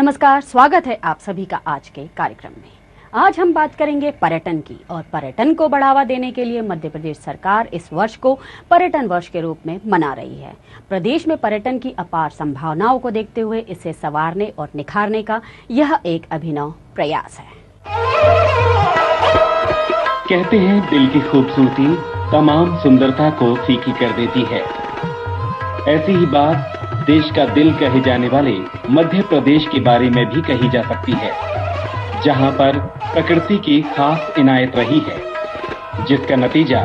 नमस्कार, स्वागत है आप सभी का आज के कार्यक्रम में। आज हम बात करेंगे पर्यटन की, और पर्यटन को बढ़ावा देने के लिए मध्य प्रदेश सरकार इस वर्ष को पर्यटन वर्ष के रूप में मना रही है। प्रदेश में पर्यटन की अपार संभावनाओं को देखते हुए इसे संवारने और निखारने का यह एक अभिनव प्रयास है। कहते हैं दिल की खूबसूरती तमाम सुंदरता को फीकी कर देती है। ऐसी ही बात देश का दिल कहे जाने वाले मध्य प्रदेश के बारे में भी कही जा सकती है, जहां पर प्रकृति की खास इनायत रही है, जिसका नतीजा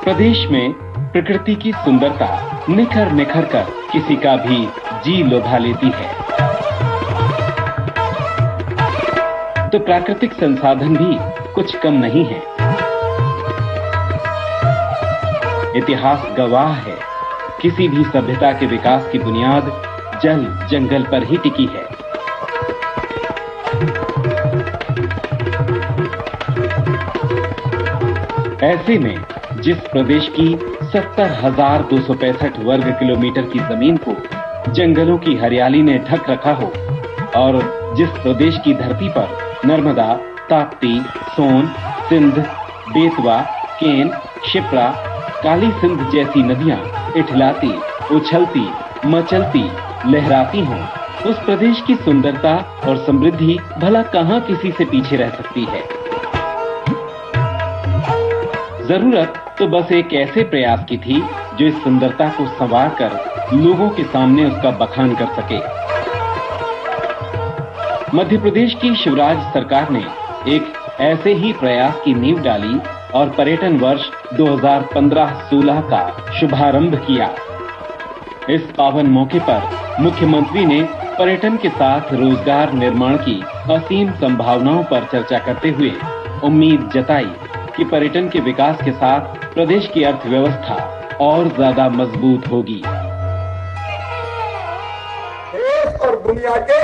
प्रदेश में प्रकृति की सुंदरता निखर निखर कर किसी का भी जी लुभा लेती है। तो प्राकृतिक संसाधन भी कुछ कम नहीं है। इतिहास गवाह है, किसी भी सभ्यता के विकास की बुनियाद जल जंगल पर ही टिकी है। ऐसे में जिस प्रदेश की 70,265 वर्ग किलोमीटर की जमीन को जंगलों की हरियाली ने ढक रखा हो, और जिस प्रदेश की धरती पर नर्मदा, ताप्ती, सोन, सिंध, बेतवा, केन, शिप्रा, काली सिंध जैसी नदियां इठलाती, उछलती, मचलती, लहराती हों, उस प्रदेश की सुंदरता और समृद्धि भला कहां किसी से पीछे रह सकती है। जरूरत तो बस एक ऐसे प्रयास की थी जो इस सुंदरता को संवार कर लोगों के सामने उसका बखान कर सके। मध्य प्रदेश की शिवराज सरकार ने एक ऐसे ही प्रयास की नींव डाली और पर्यटन वर्ष 2015-16 का शुभारंभ किया। इस पावन मौके पर मुख्यमंत्री ने पर्यटन के साथ रोजगार निर्माण की असीम संभावनाओं पर चर्चा करते हुए उम्मीद जताई कि पर्यटन के विकास के साथ प्रदेश की अर्थव्यवस्था और ज्यादा मजबूत होगी। देश और दुनिया के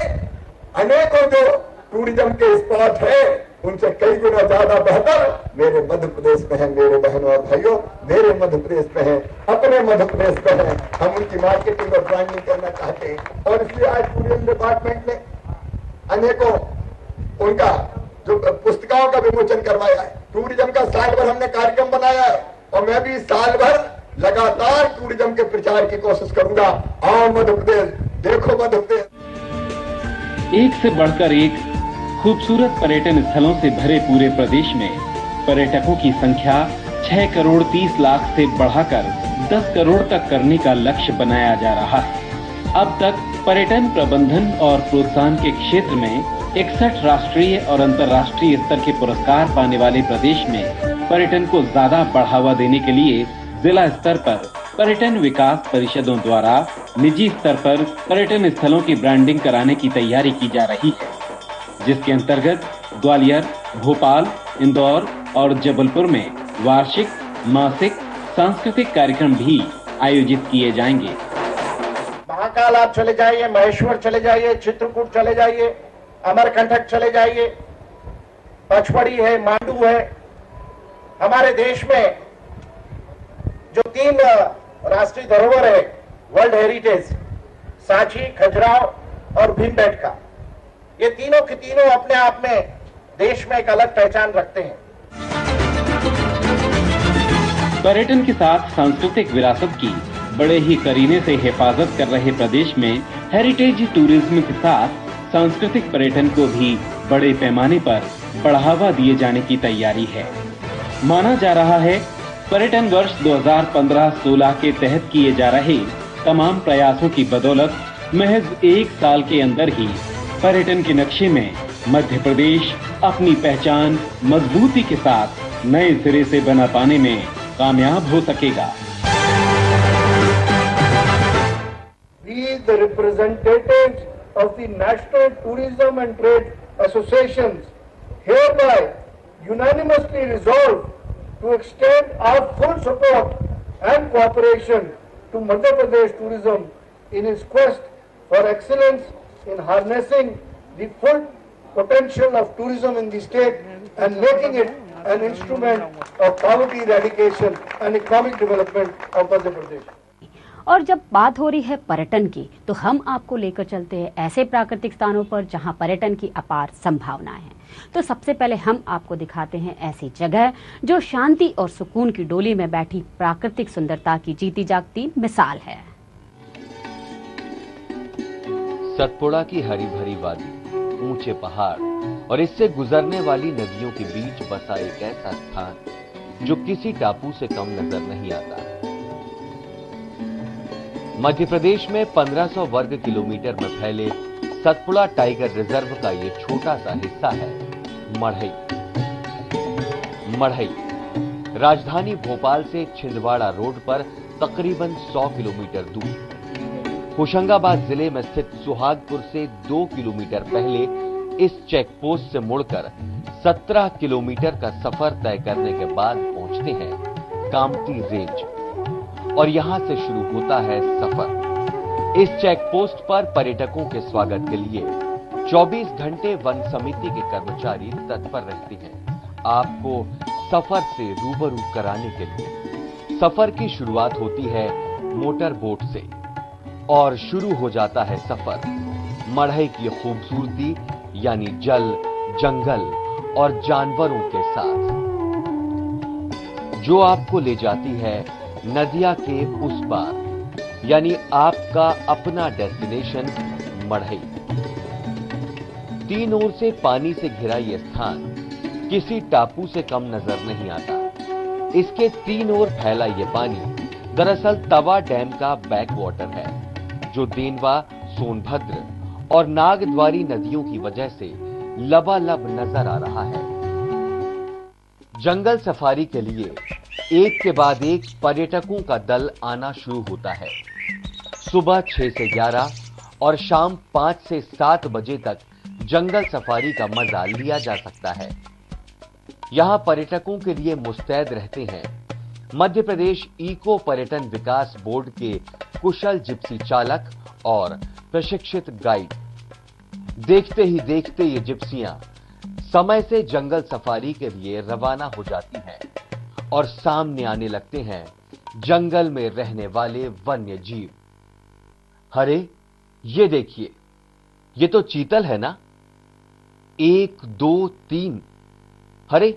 अनेकों जो टूरिज्म के स्पॉट है, उनसे कई गुना ज्यादा बेहतर मेरे मध्य प्रदेश में है। मेरे बहनों और भाइयों, मेरे मध्य प्रदेश में है, अपने मध्य प्रदेश में है। हम उनकी मार्केटिंग और ब्रांडिंग करना चाहते हैं, और इसलिए आज टूरिज्म डिपार्टमेंट ने अनेकों उनका जो पुस्तिकाओं का विमोचन करवाया है। टूरिज्म का साल भर हमने कार्यक्रम बनाया है, और मैं भी साल भर लगातार टूरिज्म के प्रचार की कोशिश करूंगा। आओ मध्य प्रदेश, देखो मध्य प्रदेश। एक से बढ़कर एक खूबसूरत पर्यटन स्थलों से भरे पूरे प्रदेश में पर्यटकों की संख्या 6 करोड़ 30 लाख से बढ़ाकर 10 करोड़ तक करने का लक्ष्य बनाया जा रहा है। अब तक पर्यटन प्रबंधन और प्रोत्साहन के क्षेत्र में 61 राष्ट्रीय और अंतर्राष्ट्रीय स्तर के पुरस्कार पाने वाले प्रदेश में पर्यटन को ज्यादा बढ़ावा देने के लिए जिला स्तर पर पर्यटन विकास परिषदों द्वारा निजी स्तर पर पर्यटन स्थलों की ब्रांडिंग कराने की तैयारी की जा रही है, जिसके अंतर्गत ग्वालियर, भोपाल, इंदौर और जबलपुर में वार्षिक, मासिक सांस्कृतिक कार्यक्रम भी आयोजित किए जाएंगे। महाकाल आप चले जाइए, महेश्वर चले जाइए, चित्रकूट चले जाइए, अमरकंटक चले जाइए, पचमढ़ी है, मांडू है। हमारे देश में जो 3 राष्ट्रीय धरोहर है वर्ल्ड हेरिटेज, सांची, खजुराहो और भीमबेटका, ये तीनों के तीनों अपने आप में देश में एक अलग पहचान रखते हैं। पर्यटन के साथ सांस्कृतिक विरासत की बड़े ही करीने से हिफाजत कर रहे प्रदेश में हेरिटेज टूरिज्म के साथ सांस्कृतिक पर्यटन को भी बड़े पैमाने पर बढ़ावा दिए जाने की तैयारी है। माना जा रहा है पर्यटन वर्ष 2015-16 के तहत किए जा रहे तमाम प्रयासों की बदौलत महज 1 साल के अंदर ही पर्यटन के नक्शे में मध्य प्रदेश अपनी पहचान मजबूती के साथ नए सिरे से बना पाने में कामयाब हो सकेगा। We, the representatives of the National Tourism and Trade Associations, hereby unanimously resolve to extend our full support and cooperation to Madhya Pradesh tourism in its quest for excellence in harnessing the full potential of tourism in the state and making it an instrument of poverty eradication and economic development of Madhya Pradesh. और जब बात हो रही है पर्यटन की, तो हम आपको लेकर चलते हैं ऐसे प्राकृतिक स्थानों पर जहां पर्यटन की अपार संभावनाएं हैं। तो सबसे पहले हम आपको दिखाते हैं ऐसी जगह जो शांति और सुकून की डोली में बैठी प्राकृतिक सुंदरता की जीती जागती मिसाल है। सतपुड़ा की हरी भरी वादी, ऊंचे पहाड़ और इससे गुजरने वाली नदियों के बीच बसा एक ऐसा स्थान जो किसी टापू से कम नजर नहीं आता। मध्य प्रदेश में 1500 वर्ग किलोमीटर में फैले सतपुड़ा टाइगर रिजर्व का ये छोटा सा हिस्सा है मढ़ई। मढ़ई राजधानी भोपाल से छिंदवाड़ा रोड पर तकरीबन 100 किलोमीटर दूर, होशंगाबाद जिले में स्थित सुहागपुर से 2 किलोमीटर पहले इस चेक पोस्ट से मुड़कर 17 किलोमीटर का सफर तय करने के बाद पहुंचते हैं कामती रेंज और यहां से शुरू होता है सफर। इस चेक पोस्ट पर पर्यटकों के स्वागत के लिए 24 घंटे वन समिति के कर्मचारी तत्पर रहते हैं आपको सफर से रूबरू कराने के लिए। सफर की शुरुआत होती है मोटर बोट से और शुरू हो जाता है सफर मढ़ई की खूबसूरती यानी जल, जंगल और जानवरों के साथ, जो आपको ले जाती है नदिया के उस पार, यानी आपका अपना डेस्टिनेशन मढ़ई। तीन ओर से पानी से घिरा यह स्थान किसी टापू से कम नजर नहीं आता। इसके तीन ओर फैला यह पानी दरअसल तवा डैम का बैक वाटर है, जो देनवा, सोनभद्र और नागद्वारी नदियों की वजह से लबालब नजर आ रहा है। जंगल सफारी के लिए एक के बाद एक पर्यटकों का दल आना शुरू होता है। सुबह 6 से 11 और शाम 5 से 7 बजे तक जंगल सफारी का मजा लिया जा सकता है। यहां पर्यटकों के लिए मुस्तैद रहते हैं मध्य प्रदेश इको पर्यटन विकास बोर्ड के कुशल जिप्सी चालक और प्रशिक्षित गाइड। देखते ही देखते ये जिप्सियां समय से जंगल सफारी के लिए रवाना हो जाती हैं और सामने आने लगते हैं जंगल में रहने वाले वन्य जीव। अरे ये देखिए, ये तो चीतल है ना? 1, 2, 3। अरे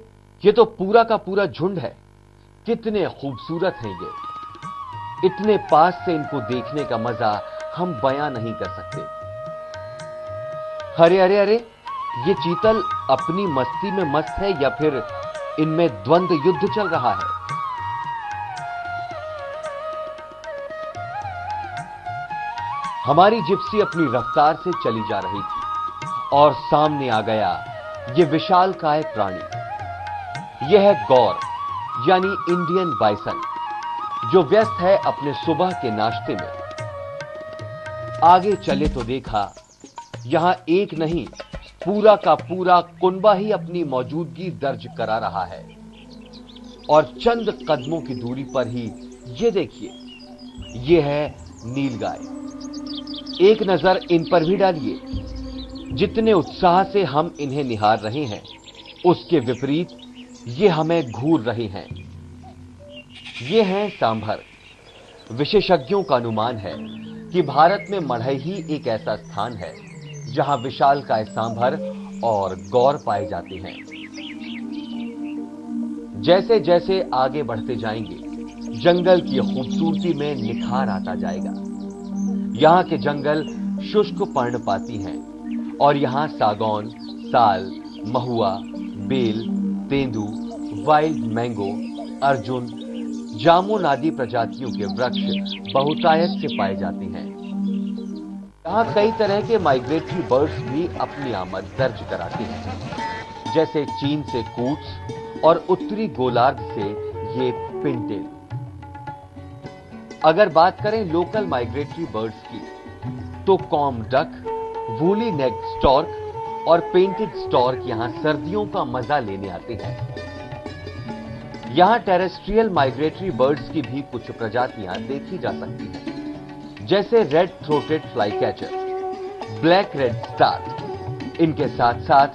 ये तो पूरा का पूरा झुंड है। कितने खूबसूरत हैं ये। इतने पास से इनको देखने का मजा हम बयां नहीं कर सकते। अरे अरे अरे, ये चीतल अपनी मस्ती में मस्त है या फिर इनमें द्वंद्व युद्ध चल रहा है? हमारी जिप्सी अपनी रफ्तार से चली जा रही थी और सामने आ गया ये विशालकाय प्राणी। यह है गौर यानी इंडियन बाइसन, जो व्यस्त है अपने सुबह के नाश्ते में। आगे चले तो देखा यहां एक नहीं पूरा का पूरा कुनबा ही अपनी मौजूदगी दर्ज करा रहा है। और चंद कदमों की दूरी पर ही ये देखिए, ये है नीलगाय। एक नजर इन पर भी डालिए। जितने उत्साह से हम इन्हें निहार रहे हैं, उसके विपरीत ये हमें घूर रहे हैं। ये हैं सांभर। विशेषज्ञों का अनुमान है कि भारत में मढ़ई ही एक ऐसा स्थान है जहां विशालकाय सांभर और गौर पाए जाते हैं। जैसे जैसे आगे बढ़ते जाएंगे, जंगल की खूबसूरती में निखार आता जाएगा। यहां के जंगल शुष्क पर्णपाती हैं और यहां सागौन, साल, महुआ, बेल, तेंदू, वाइल्ड मैंगो, अर्जुन, जामुन आदि प्रजातियों के वृक्ष बहुतायत से पाए जाते हैं। यहां कई तरह के माइग्रेटरी बर्ड्स भी अपनी आमद दर्ज कराते हैं, जैसे चीन से कूट्स और उत्तरी गोलार्ध से ये पिनटेल। अगर बात करें लोकल माइग्रेटरी बर्ड्स की, तो comb duck, woolly necked stork और पेंटेड स्टॉर्क यहां सर्दियों का मजा लेने आते हैं। यहां टेरेस्ट्रियल माइग्रेटरी बर्ड्स की भी कुछ प्रजातियां देखी जा सकती हैं, जैसे red throated flycatcher, black red start. इनके साथ साथ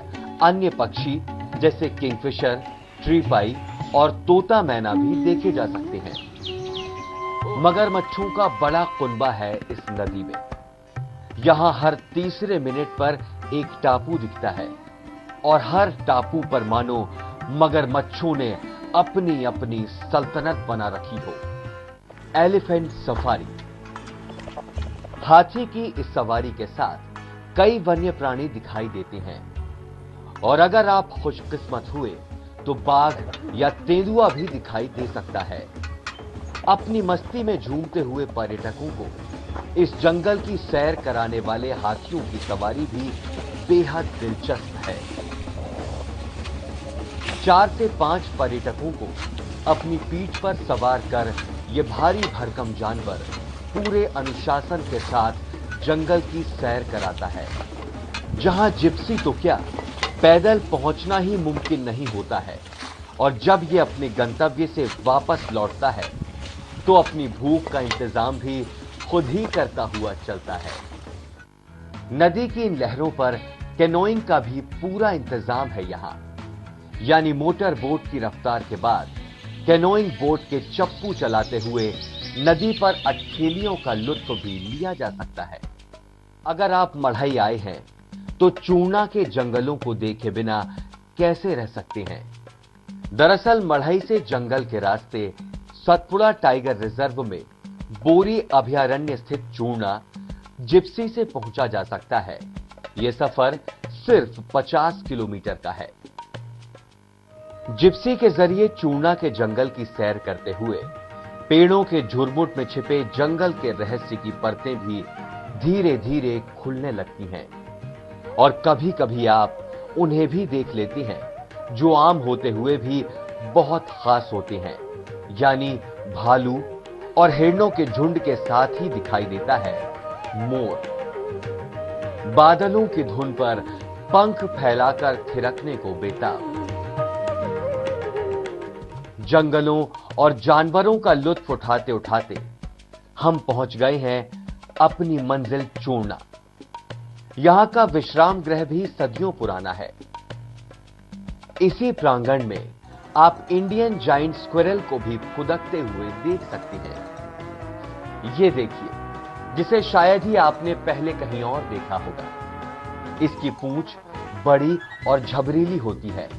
अन्य पक्षी जैसे किंगफिशर, ट्री पाई और तोता मैना भी देखे जा सकते हैं। मगरमच्छों का बड़ा कुनबा है इस नदी में। यहां हर तीसरे मिनट पर एक टापू दिखता है और हर टापू पर मानो मगरमच्छों ने अपनी अपनी सल्तनत बना रखी हो। Elephant safari. हाथी की इस सवारी के साथ कई वन्य प्राणी दिखाई देते हैं और अगर आप खुशकिस्मत हुए तो बाघ या तेंदुआ भी दिखाई दे सकता है। अपनी मस्ती में झूमते हुए पर्यटकों को इस जंगल की सैर कराने वाले हाथियों की सवारी भी बेहद दिलचस्प है। 4 से 5 पर्यटकों को अपनी पीठ पर सवार कर ये भारी भरकम जानवर पूरे अनुशासन के साथ जंगल की सैर कराता है, जहां जिप्सी तो क्या पैदल पहुंचना ही मुमकिन नहीं होता है और जब ये अपने गंतव्य से वापस लौटता है तो अपनी भूख का इंतजाम भी खुद ही करता हुआ चलता है। नदी की इन लहरों पर कैनोइंग का भी पूरा इंतजाम है यहां, यानी मोटर बोट की रफ्तार के बाद कैनोइंग बोट के चप्पू चलाते हुए नदी पर अटखेलियों का लुत्फ भी लिया जा सकता है। अगर आप मढ़ई आए हैं तो चूर्णा के जंगलों को देखे बिना कैसे रह सकते हैं। दरअसल मढ़ई से जंगल के रास्ते सतपुड़ा टाइगर रिजर्व में बोरी अभयारण्य स्थित चूर्णा जिप्सी से पहुंचा जा सकता है। यह सफर सिर्फ 50 किलोमीटर का है। जिप्सी के जरिए चूर्णा के जंगल की सैर करते हुए पेड़ों के झुरमुट में छिपे जंगल के रहस्य की परतें भी धीरे धीरे खुलने लगती हैं और कभी कभी आप उन्हें भी देख लेती हैं जो आम होते हुए भी बहुत खास होते हैं, यानी भालू और हिरणों के झुंड के साथ ही दिखाई देता है मोर। बादलों की धुन पर पंख फैलाकर थिरकने को बेताब। जंगलों और जानवरों का लुत्फ उठाते उठाते हम पहुंच गए हैं अपनी मंजिल चूर्णा। यहां का विश्राम गृह भी सदियों पुराना है। इसी प्रांगण में आप इंडियन जाइंट स्क्विरल को भी फुदकते हुए देख सकते हैं। ये देखिए, जिसे शायद ही आपने पहले कहीं और देखा होगा। इसकी पूंछ बड़ी और झबरीली होती है।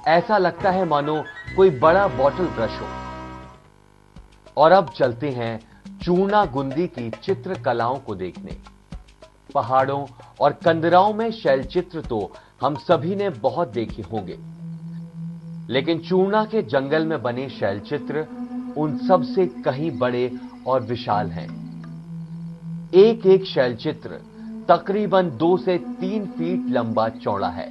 ऐसा लगता है मानो कोई बड़ा बॉटल ब्रश हो। और अब चलते हैं चूर्णा गुंदी की चित्रकलाओं को देखने। पहाड़ों और कंदराओं में शैल चित्र तो हम सभी ने बहुत देखे होंगे, लेकिन चूर्णा के जंगल में बने शैल चित्र उन सब से कहीं बड़े और विशाल हैं। एक एक शैल चित्र तकरीबन 2 से 3 फीट लंबा चौड़ा है।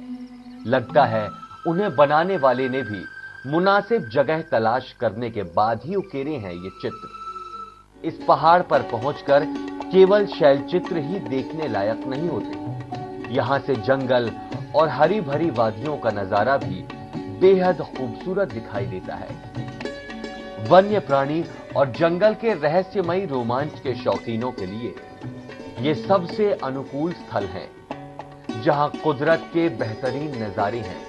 लगता है उन्हें बनाने वाले ने भी मुनासिब जगह तलाश करने के बाद ही उकेरे हैं ये चित्र। इस पहाड़ पर पहुंचकर केवल शैल चित्र ही देखने लायक नहीं होते। यहां से जंगल और हरी भरी वादियों का नजारा भी बेहद खूबसूरत दिखाई देता है। वन्य प्राणी और जंगल के रहस्यमयी रोमांच के शौकीनों के लिए ये सबसे अनुकूल स्थल है, जहां कुदरत के बेहतरीन नजारे हैं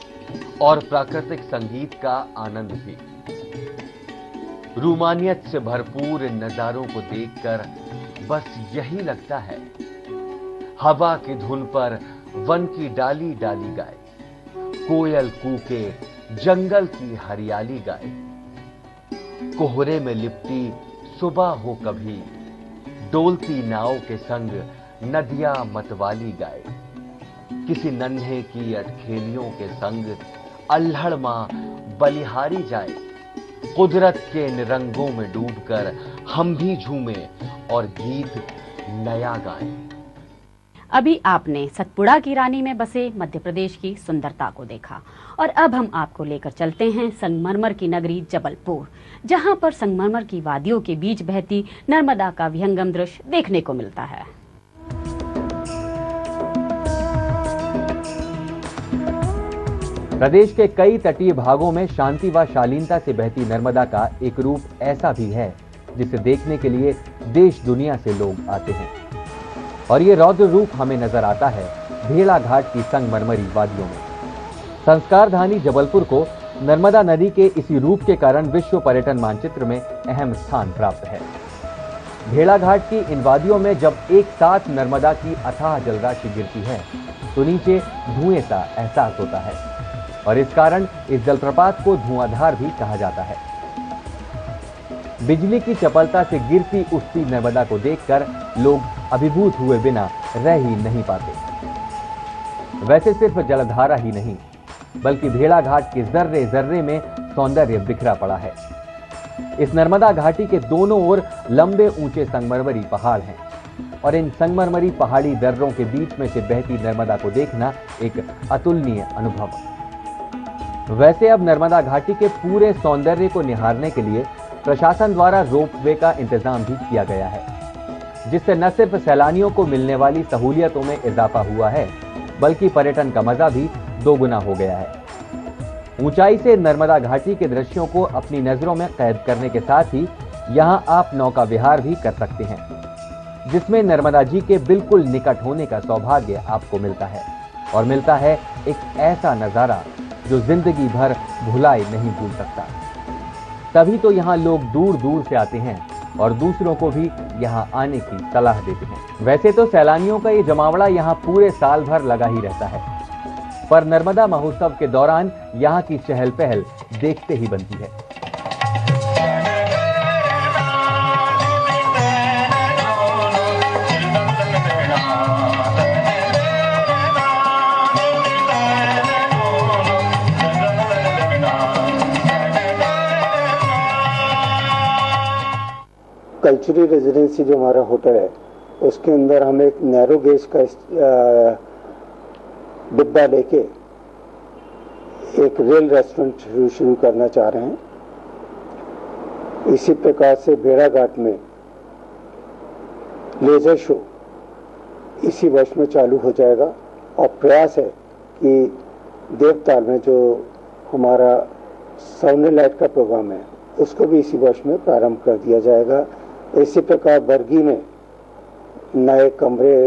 और प्राकृतिक संगीत का आनंद भी। रूमानियत से भरपूर इन नजारों को देखकर बस यही लगता है, हवा की धुन पर वन की डाली डाली गाए, कोयल कूके जंगल की हरियाली गाए, कोहरे में लिपटी सुबह हो कभी, डोलती नाव के संग नदियां मतवाली गाए, किसी नन्हे की अटखेलियों के संग अल्हड़ मां बलिहारी जाए, कुदरत के इन रंगों में डूबकर हम भी झूमें और गीत नया गाएं। अभी आपने सतपुड़ा की रानी में बसे मध्य प्रदेश की सुंदरता को देखा और अब हम आपको लेकर चलते हैं संगमरमर की नगरी जबलपुर, जहां पर संगमरमर की वादियों के बीच बहती नर्मदा का विहंगम दृश्य देखने को मिलता है। प्रदेश के कई तटीय भागों में शांति व शालीनता से बहती नर्मदा का एक रूप ऐसा भी है जिसे देखने के लिए देश दुनिया से लोग आते हैं और ये रौद्र रूप हमें नजर आता है भेड़ा घाट की संगमरमरी वादियों में। संस्कार धानी जबलपुर को नर्मदा नदी के इसी रूप के कारण विश्व पर्यटन मानचित्र में अहम स्थान प्राप्त है। भेड़ाघाट की इन वादियों में जब एक साथ नर्मदा की अथाह जलराशि गिरती है तो नीचे धुएं सा एहसास होता है और इस कारण इस जलप्रपात को धुआंधार भी कहा जाता है। बिजली की चपलता से गिरती उठती नर्मदा को देखकर लोग अभिभूत हुए बिना रह ही नहीं पाते। वैसे सिर्फ जलधारा ही नहीं बल्कि भेड़ाघाट के जर्रे जर्रे में सौंदर्य बिखरा पड़ा है। इस नर्मदा घाटी के दोनों ओर लंबे ऊंचे संगमरमरी पहाड़ हैं और इन संगमरमरी पहाड़ी दर्रों के बीच में से बहती नर्मदा को देखना एक अतुलनीय अनुभव। वैसे अब नर्मदा घाटी के पूरे सौंदर्य को निहारने के लिए प्रशासन द्वारा रोपवे का इंतजाम भी किया गया है, जिससे न सिर्फ सैलानियों को मिलने वाली सहूलियतों में इजाफा हुआ है बल्कि पर्यटन का मजा भी दोगुना हो गया है। ऊंचाई से नर्मदा घाटी के दृश्यों को अपनी नजरों में कैद करने के साथ ही यहां आप नौका विहार भी कर सकते हैं, जिसमें नर्मदा जी के बिल्कुल निकट होने का सौभाग्य आपको मिलता है और मिलता है एक ऐसा नजारा जो जिंदगी भर भुलाए नहीं भूल सकता। तभी तो यहाँ लोग दूर दूर से आते हैं और दूसरों को भी यहाँ आने की सलाह देते हैं। वैसे तो सैलानियों का ये जमावड़ा यहाँ पूरे साल भर लगा ही रहता है, पर नर्मदा महोत्सव के दौरान यहाँ की चहल पहल देखते ही बनती है। कल्चरल रेजिडेंसी जो हमारा होटल है उसके अंदर हम एक नैरो गेज का डिब्बा लेके एक रेल रेस्टोरेंट शुरू करना चाह रहे हैं। इसी प्रकार से भेड़ाघाट में लेजर शो इसी वर्ष में चालू हो जाएगा और प्रयास है कि देवताल में जो हमारा साउंड लाइट का प्रोग्राम है उसको भी इसी वर्ष में प्रारंभ कर दिया जाएगा। इसी प्रकार बरगी में नए कमरे,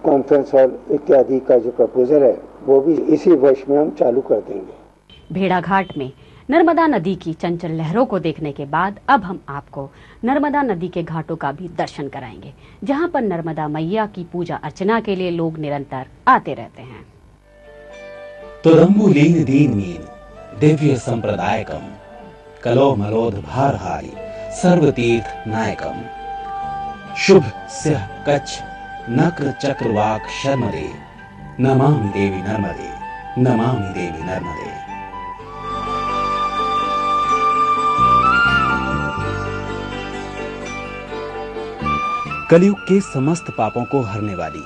कॉन्फ्रेंस हॉल इत्यादि का जो प्रपोजल है वो भी इसी वर्ष में हम चालू कर देंगे। भेड़ाघाट में नर्मदा नदी की चंचल लहरों को देखने के बाद अब हम आपको नर्मदा नदी के घाटों का भी दर्शन कराएंगे, जहां पर नर्मदा मैया की पूजा अर्चना के लिए लोग निरंतर आते रहते हैं। तुरंबुलीन दीनमीन दिव्य संप्रदायकम कलो मलोध भारहारी सर्वतीर्थ नायकम शुभ सिंह कच्छ नक्र चक्रवाक शर्मदे नमामि देवी नर्मदे नमामि देवी नर्मदे। कलयुग के समस्त पापों को हरने वाली,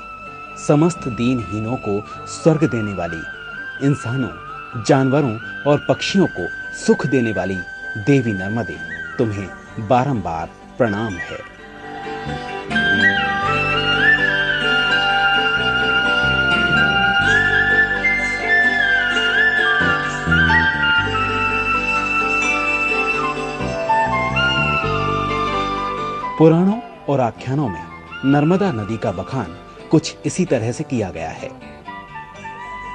समस्त दीनहीनों को स्वर्ग देने वाली, इंसानों, जानवरों और पक्षियों को सुख देने वाली देवी नर्मदे तुम्हें बारंबार प्रणाम है। पुराणों और आख्यानों में नर्मदा नदी का बखान कुछ इसी तरह से किया गया है।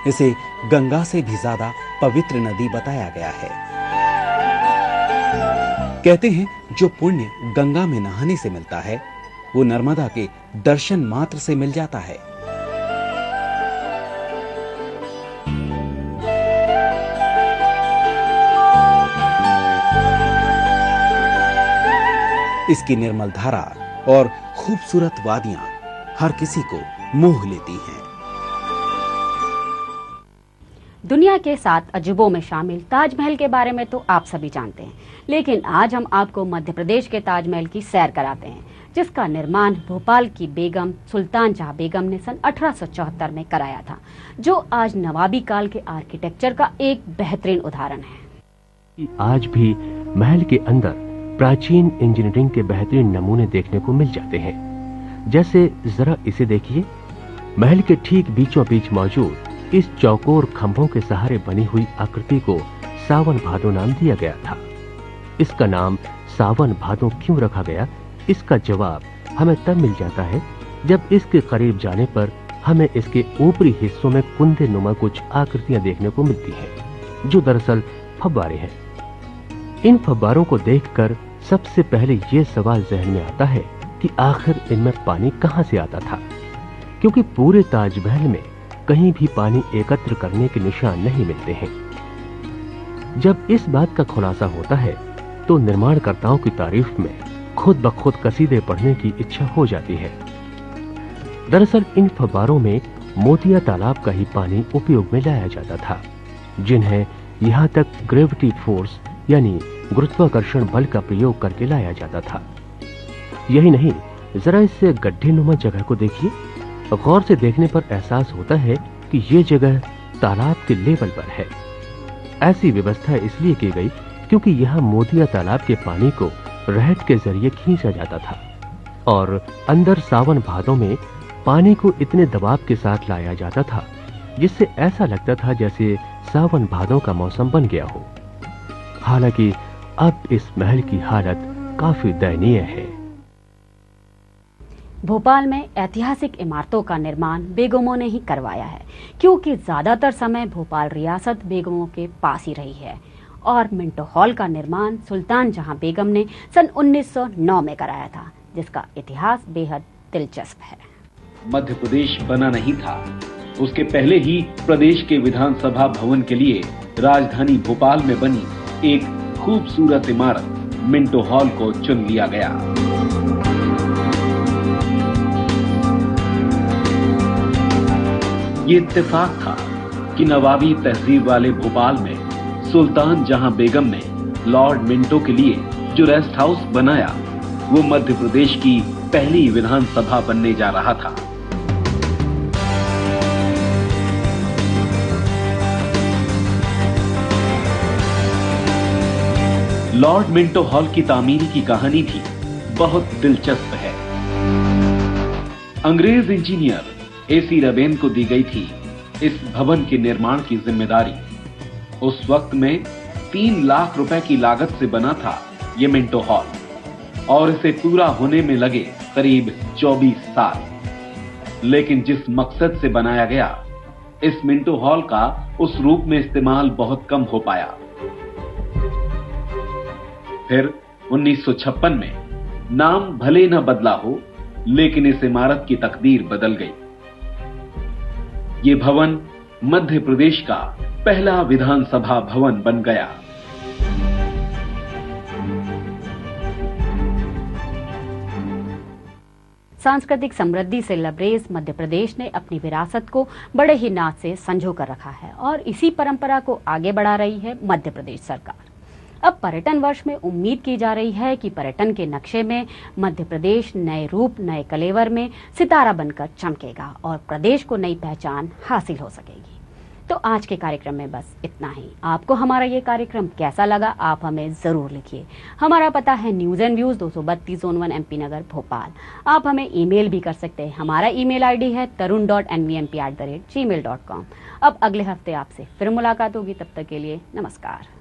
इसे गंगा से भी ज्यादा पवित्र नदी बताया गया है। कहते हैं जो पुण्य गंगा में नहाने से मिलता है वो नर्मदा के दर्शन मात्र से मिल जाता है। इसकी निर्मल धारा और खूबसूरत वादियां हर किसी को मोह लेती हैं। दुनिया के 7 अजूबों में शामिल ताजमहल के बारे में तो आप सभी जानते हैं, लेकिन आज हम आपको मध्य प्रदेश के ताजमहल की सैर कराते हैं, जिसका निर्माण भोपाल की बेगम सुल्तान जहां बेगम ने सन 1874 में कराया था, जो आज नवाबी काल के आर्किटेक्चर का एक बेहतरीन उदाहरण है। आज भी महल के अंदर प्राचीन इंजीनियरिंग के बेहतरीन नमूने देखने को मिल जाते हैं। जैसे जरा इसे देखिए, महल के ठीक बीचों बीच मौजूद इस चौकोर खंभों के सहारे बनी हुई आकृति को सावन भादो नाम दिया गया था। इसका नाम सावन भादो क्यों रखा गया, इसका जवाब हमें तब मिल जाता है जब इसके करीब जाने पर हमें इसके ऊपरी हिस्सों में कुंदे नुमा कुछ आकृतियां देखने को मिलती हैं, जो दरअसल फव्वारे हैं। इन फव्वारों को देखकर सबसे पहले ये सवाल जहन में आता है कि आखिर इनमें पानी कहां से आता था, क्योंकि पूरे ताजमहल में कहीं भी पानी एकत्र करने के निशान नहीं मिलते हैं। जब इस बात का खुलासा होता है तो निर्माणकर्ताओं की तारीफ में खुद ब खुद कसीदे पढ़ने की इच्छा हो जाती है। दरअसल इन फव्वारों में मोतिया तालाब का ही पानी उपयोग में लाया जाता था, जिन्हें यहाँ तक ग्रेविटी फोर्स यानी गुरुत्वाकर्षण बल का प्रयोग करके लाया जाता था। यही नहीं, जरा इस गड्ढेनुमा जगह को देखिए। गौर से देखने पर एहसास होता है कि ये जगह तालाब के लेवल पर है। ऐसी व्यवस्था इसलिए की गई क्योंकि यहाँ मोतिया तालाब के पानी को रहट के जरिए खींचा जाता था और अंदर सावन भादों में पानी को इतने दबाव के साथ लाया जाता था जिससे ऐसा लगता था जैसे सावन भादों का मौसम बन गया हो। हालांकि अब इस महल की हालत काफी दयनीय है। भोपाल में ऐतिहासिक इमारतों का निर्माण बेगमों ने ही करवाया है, क्योंकि ज्यादातर समय भोपाल रियासत बेगमों के पास ही रही है और मिंटो हॉल का निर्माण सुल्तान जहां बेगम ने सन 1909 में कराया था, जिसका इतिहास बेहद दिलचस्प है। मध्य प्रदेश बना नहीं था, उसके पहले ही प्रदेश के विधानसभा भवन के लिए राजधानी भोपाल में बनी एक खूबसूरत इमारत मिंटो हॉल को चुन लिया गया। ये इत्तेफाक था कि नवाबी तहजीब वाले भोपाल में सुल्तान जहां बेगम ने लॉर्ड मिंटो के लिए जो रेस्ट हाउस बनाया, वो मध्य प्रदेश की पहली विधानसभा बनने जा रहा था। लॉर्ड मिंटो हॉल की तामीर की कहानी भी बहुत दिलचस्प है। अंग्रेज इंजीनियर एसी रबेन को दी गई थी इस भवन के निर्माण की जिम्मेदारी। उस वक्त में 3 लाख रुपए की लागत से बना था ये मिंटो हॉल और इसे पूरा होने में लगे करीब 24 साल। लेकिन जिस मकसद से बनाया गया, इस मिंटो हॉल का उस रूप में इस्तेमाल बहुत कम हो पाया। फिर 1956 में नाम भले न बदला हो, लेकिन इस इमारत की तकदीर बदल गई। ये भवन मध्य प्रदेश का पहला विधानसभा भवन बन गया। सांस्कृतिक समृद्धि से लबरेज मध्य प्रदेश ने अपनी विरासत को बड़े ही नाज से संजो कर रखा है और इसी परंपरा को आगे बढ़ा रही है मध्य प्रदेश सरकार। अब पर्यटन वर्ष में उम्मीद की जा रही है कि पर्यटन के नक्शे में मध्य प्रदेश नए रूप, नए कलेवर में सितारा बनकर चमकेगा और प्रदेश को नई पहचान हासिल हो सकेगी। तो आज के कार्यक्रम में बस इतना ही। आपको हमारा ये कार्यक्रम कैसा लगा, आप हमें जरूर लिखिए। हमारा पता है news and views 232 zone 1 MP Nagar Bhopal. आप हमें ईमेल भी कर सकते हैं। हमारा ईमेल आईडी है tarun.nvmp@gmail.com। अब अगले हफ्ते आपसे फिर मुलाकात होगी, तब तक के लिए नमस्कार।